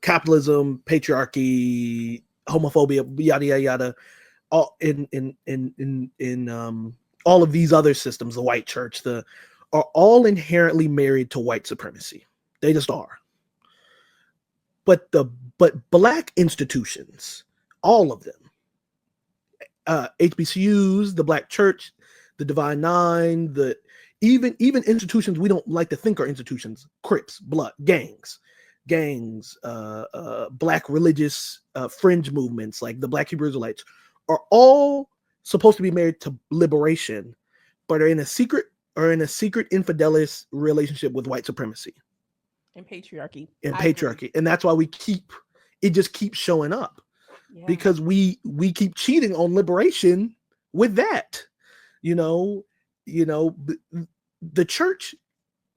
capitalism, patriarchy, homophobia, yada yada yada, all in all of these other systems, the white church, the are all inherently married to white supremacy. They just are. But black institutions, all of them, HBCUs, the Black Church, the Divine Nine, the even institutions we don't like to think are institutions, Crips, blood, gangs, black religious fringe movements like the Black Hebrew Israelites, are all supposed to be married to liberation, but are in a secret infidelist relationship with white supremacy And patriarchy. and I agree. patriarchy, and that's why it just keeps showing up, Yeah. because we keep cheating on liberation with that. You know, the church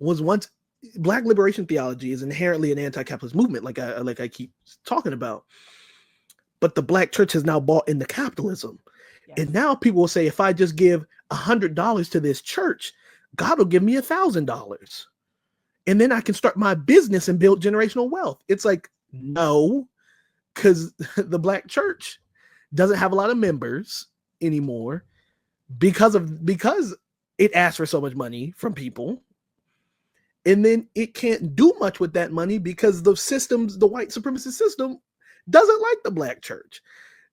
was once Black liberation theology is inherently an anti-capitalist movement, like I keep talking about. But the Black church has now bought into capitalism, Yes. and now people will say, if I just give $100 to this church, God will give me $1,000, and then I can start my business and build generational wealth. It's like, no, because the Black church doesn't have a lot of members anymore because it asks for so much money from people, and then it can't do much with that money because the white supremacist system doesn't like the Black church.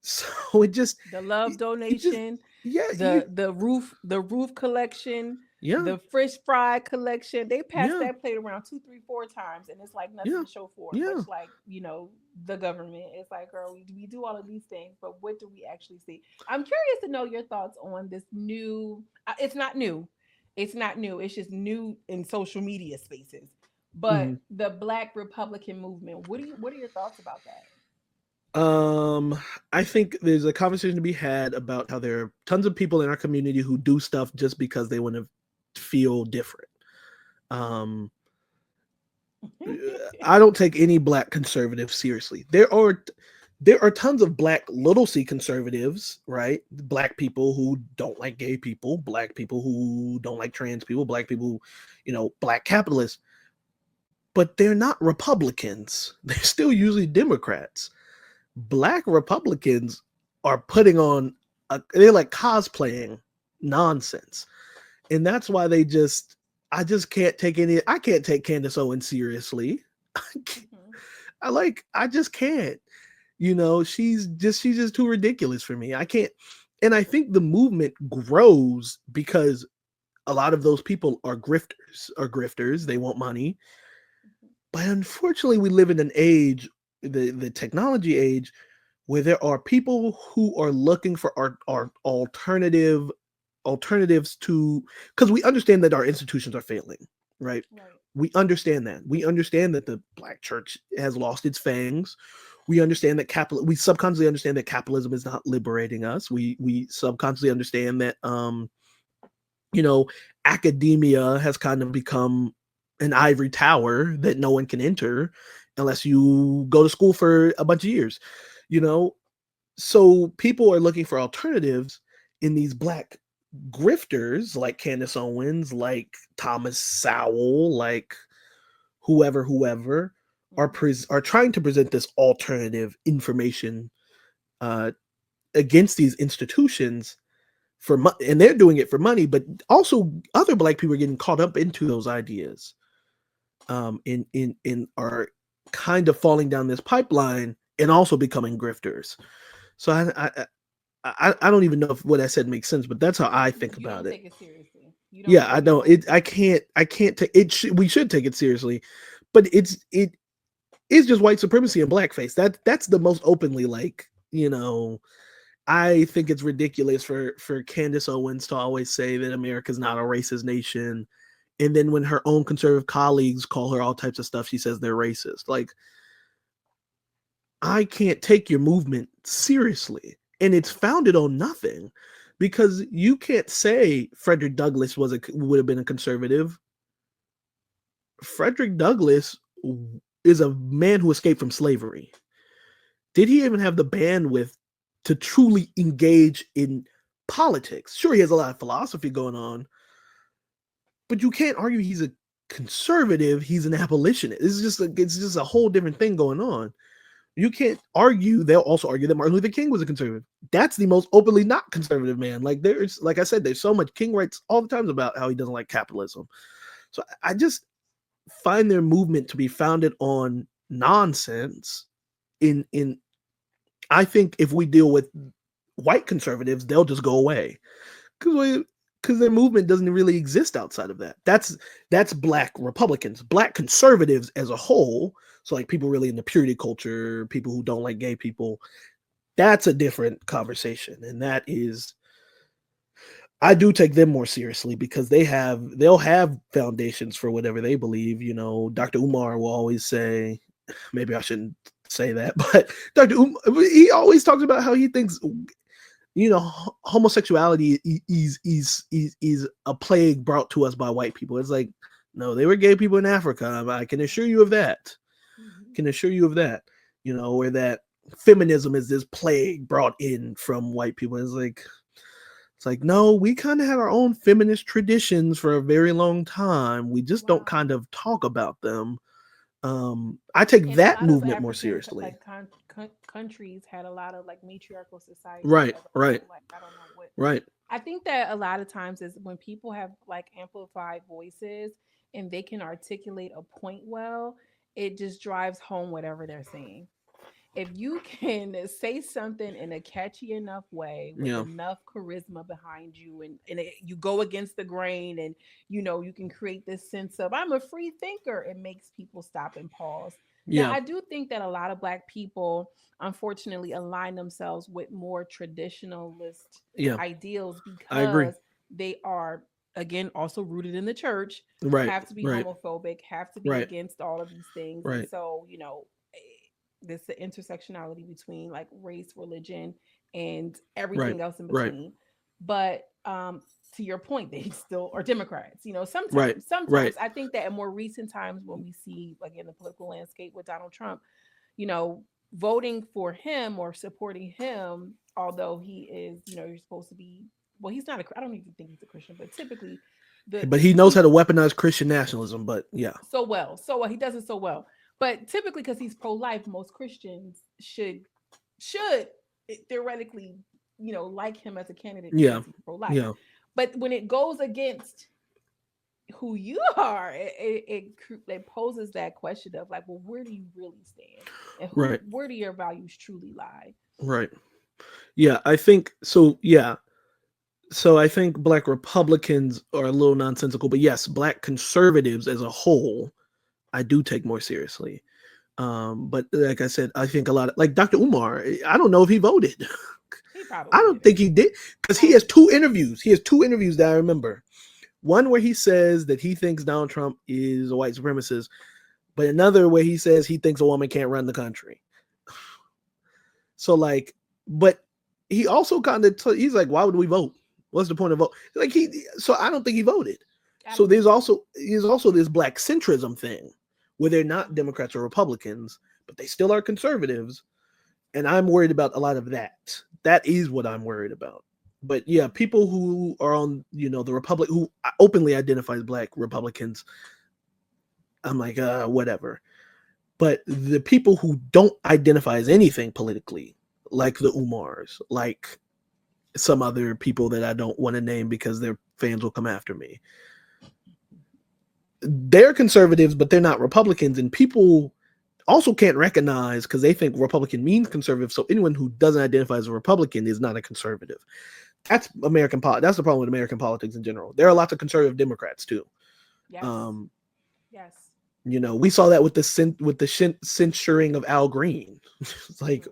So The love it just donation, yeah, the roof collection, yeah, the fish fry collection. They passed yeah, that plate around two, three, four times, and it's like nothing yeah, to show for it. yeah. Much like the government. It's like, girl, we do all of these things, but what do we actually see? I'm curious to know your thoughts on this new. It's not new. It's not new. It's just new in social media spaces. But Mhm. the Black Republican movement. What are your thoughts about that? Um, I think there's a conversation to be had about how there are tons of people in our community who do stuff just because they want to feel different. Um, I don't take any Black conservatives seriously. There are tons of Black little c conservatives, right? Black people who don't like gay people, Black people who don't like trans people, Black people who, Black capitalists, but they're not Republicans. They're still usually Democrats. Black Republicans are putting on they're like cosplaying nonsense. And that's why I just can't take I can't take Candace Owens seriously. Mhm. I just can't. She's just too ridiculous for me. I can't. And I think the movement grows because a lot of those people are grifters. They want money. But unfortunately, we live in an age, the technology age, where there are people who are looking for our alternatives to, because we understand that our institutions are failing, right? Right. We understand that the Black church has lost its fangs. We subconsciously understand that capitalism is not liberating us. We subconsciously understand that you know academia has kind of become an ivory tower that no one can enter unless you go to school for a bunch of years. you know so people are looking for alternatives in these Black grifters like Candace Owens, like Thomas Sowell, like whoever Mhm. are trying to present this alternative information uh, against these institutions and they're doing it for money, but also other Black people are getting caught up into those ideas, in are kind of falling down this pipeline and also becoming grifters. So I don't even know if what I said makes sense, but that's how I think You about don't it. take it seriously. Yeah, I You don't. don't. I can't take it. We should take it seriously, but it is just white supremacy and blackface. That's the most openly, like, I think it's ridiculous for Candace Owens to always say that America's not a racist nation, and then when her own conservative colleagues call her all types of stuff, she says they're racist. Like, I can't take your movement seriously, and it's founded on nothing, because you can't say Frederick Douglass would have been a conservative. Frederick Douglass is a man who escaped from slavery. Did he even have the bandwidth to truly engage in politics? Sure, he has a lot of philosophy going on, but you can't argue he's a conservative. He's an abolitionist. It's just a whole different thing going on. You can't argue. They'll also argue that Martin Luther King was a conservative. That's the most openly not conservative man. Like I said, there's so much. King writes all the times about how he doesn't like capitalism. So I just find their movement to be founded on nonsense. I think if we deal with white conservatives, they'll just go away because their movement doesn't really exist outside of that. That's Black Republicans. Black conservatives as a whole, so like people really into purity culture, people who don't like gay people, that's a different conversation. And that is, I do take them more seriously because they'll have foundations for whatever they believe. You know, Dr. Umar will always say, maybe I shouldn't say that, but Dr. Umar, he always talks about how he thinks, you know, homosexuality is a plague brought to us by white people. It's like, no, they were gay people in Africa. I can assure you of that. Can assure you of that. You know, or that feminism is this plague brought in from white people. It's like, no, we kind of had our own feminist traditions for a very long time. We just don't kind of talk about them. I take that movement more seriously. Like countries had a lot of like matriarchal society. Right. Like I don't know what. Right. I think that a lot of times is when people have like amplified voices and they can articulate a point well, it just drives home whatever they're saying. If you can say something in a catchy enough way with enough charisma behind you and you go against the grain and you can create this sense of I'm a free thinker, it makes people stop and pause. Now I do think that a lot of Black people unfortunately align themselves with more traditionalist ideals because they are again also rooted in the church, have to be homophobic, have to be against all of these things. And so this the intersectionality between like race, religion, and everything else in between. But to your point, they still are Democrats. Sometimes I think that in more recent times when we see like in the political landscape with Donald Trump, voting for him or supporting him, although he is, you're supposed to be, well, he's not I don't even think he's a Christian, but typically but he knows how to weaponize Christian nationalism, but so well, he does it so well. But typically, because he's pro-life, most Christians should theoretically, like him as a candidate because he's pro-life. But when it goes against who you are, it poses that question of like, well, where do you really stand, and where do your values truly lie? Right. Yeah, I think so. Yeah. So I think Black Republicans are a little nonsensical, but yes, Black conservatives as a whole, I do take more seriously. But like I said, I think a lot of like Dr. Umar, I don't know if he voted. I don't think he did because he has two interviews. He has two interviews that I remember. One where he says that he thinks Donald Trump is a white supremacist, but another where he says he thinks a woman can't run the country. So like, but he also kind of he's like, why would we vote? What's the point of vote? So I don't think he voted. So there's also this Black centrism thing where they're not Democrats or Republicans, but they still are conservatives. And I'm worried about a lot of that. That is what I'm worried about. But yeah, people who are on, the Republic, who openly identify as Black Republicans, I'm like, whatever. But the people who don't identify as anything politically, like the Umars, like some other people that I don't want to name because their fans will come after me, they're conservatives, but they're not Republicans. And people also can't recognize because they think Republican means conservative. So anyone who doesn't identify as a Republican is not a conservative. That's American That's the problem with American politics in general. There are lots of conservative Democrats too. Yes. Yes. We saw that with the censuring of Al Green. It's like,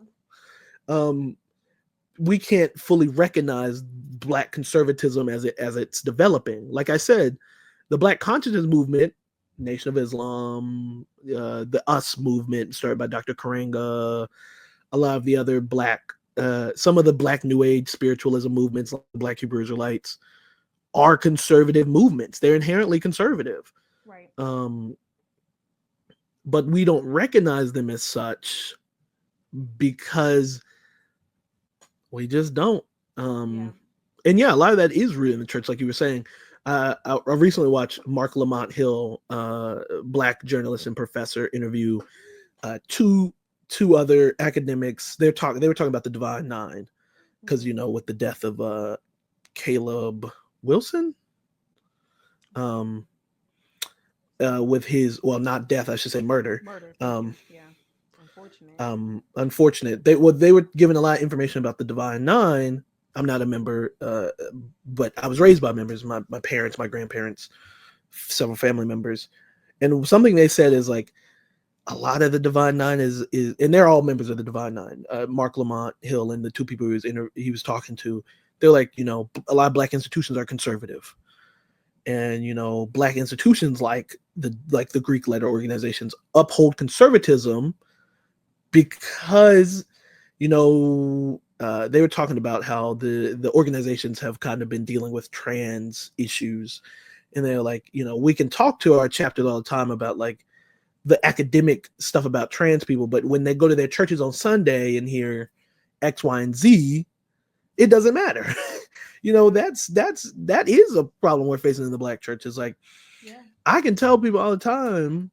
we can't fully recognize Black conservatism as it's developing. Like I said, the Black consciousness movement, Nation of Islam, the US movement started by Dr. Karenga, a lot of the other some of the Black New Age spiritualism movements, like the Black Hebrew Israelites, are conservative movements. They're inherently conservative. Right. but we don't recognize them as such because we just don't. Yeah. Um, and yeah, a lot of that is rooted in the church, like you were saying. I recently watched Mark Lamont Hill, black journalist and professor, interview two other academics. They were talking about the Divine Nine because Hmm. with the death of Caleb Wilson, Okay. um, with his, well, not death, I should say murder. Murder. Thank you. Um, Yeah. Unfortunate. Unfortunate. They were given a lot of information about the Divine Nine. I'm not a member, but I was raised by members. My parents, my grandparents, several family members, and something they said is like a lot of the Divine Nine is and they're all members of the Divine Nine. Mark Lamont Hill and the two people he was talking to, they're like, a lot of black institutions are conservative, and black institutions like the Greek letter organizations uphold conservatism because they were talking about how the organizations have kind of been dealing with trans issues, and they're like, we can talk to our chapters all the time about like the academic stuff about trans people, but when they go to their churches on Sunday and hear X, Y, and Z, it doesn't matter. Yeah. That is a problem we're facing in the black church. Is like Yeah. I can tell people all the time,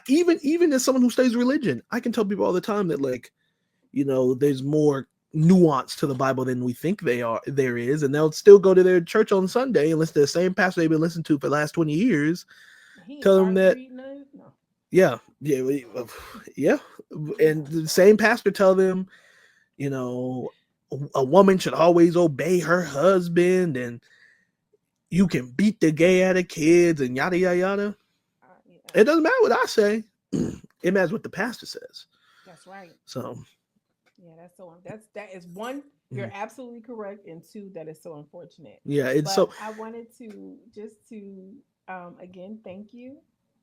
even as someone who studies religion, I can tell people all the time that like there's more nuance to the Bible than we think there is, and they'll still go to their church on Sunday and listen to the same pastor they've been listening to for the last 20 years. He ain't Tell them hardly that, reading it. No. yeah, yeah, yeah, and Yeah. the same pastor tell them, you know, a woman should always obey her husband, and you can beat the gay out of kids, and yada yada yada. Yeah. It doesn't matter what I say; it matters what the pastor says. That's right. So, Yeah, that is one, you're mm, absolutely correct, and two, that is so unfortunate. yeah, it's But so I wanted to just to again thank you.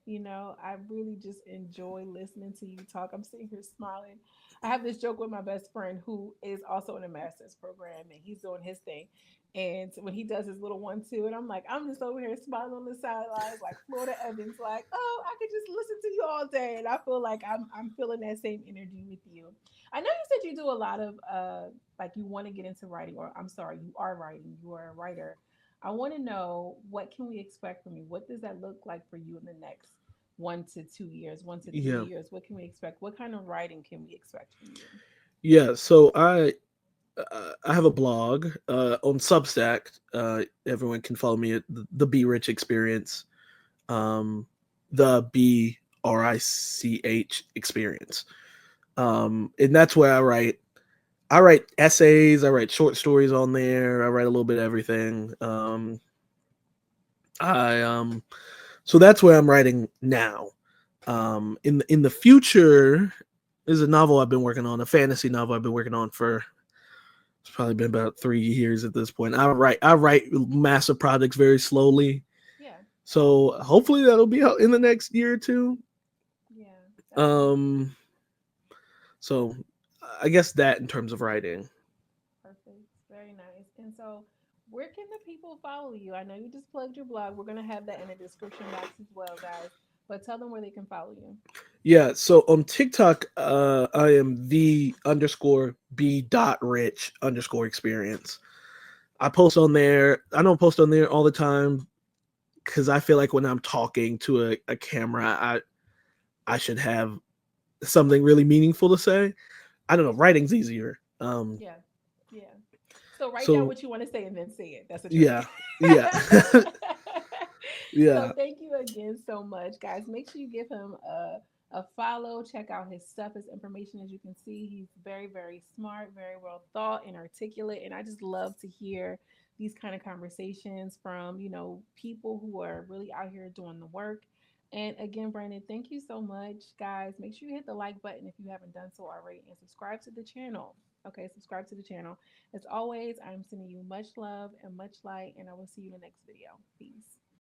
I really just enjoy listening to you talk. I'm sitting here smiling. I have this joke with my best friend who is also in a master's program and he's doing his thing. And when he does his little 1-2, and I'm like, I'm just over here smiling on the sidelines, like Florida Evans, like, oh, I could just listen to you all day. And I feel like I'm feeling that same energy with you. I know you said you do a lot of like you want to get into writing, or I'm sorry, you are writing, you are a writer. I want to know, what can we expect from you? What does that look like for you in the next 1 to 2 years, 1 to 3 yeah, years? What can we expect? What kind of writing can we expect from you? yeah. So I have a blog on Substack. Everyone can follow me at the Be Rich Experience, um, the BRICH Experience, and that's where I write. I write essays. I write short stories on there. I write a little bit of everything. I So that's where I'm writing now. In the future, there's a novel I've been working on, a fantasy novel I've been working on for it's probably been about 3 years at this point. I write massive projects very slowly, Yeah, so hopefully that'll be out in the next year or two. yeah, definitely. Um, so I guess that in terms of writing. Perfect. Very nice. And so, where can the people follow you? I know you just plugged your blog. We're going to have that in the description box as well, guys. But tell them where they can follow you. Yeah, so on TikTok, I am the underscore B dot rich underscore experience. I post on there. I don't post on there all the time because I feel like when I'm talking to a camera, I should have something really meaningful to say. I don't know. Writing's easier. Yeah. Yeah. So write down So what you want to say and then say it. That's a yeah, trick. yeah, So yeah, thank you again so much, guys. Make sure you give him a follow. Check out his stuff, his information. As you can see, he's very, very smart, very well thought and articulate. And I just love to hear these kind of conversations from, people who are really out here doing the work. And again, Brandon, thank you so much, guys. Make sure you hit the like button if you haven't done so already and subscribe to the channel. Okay, subscribe to the channel. As always, I'm sending you much love and much light, and I will see you in the next video. Peace.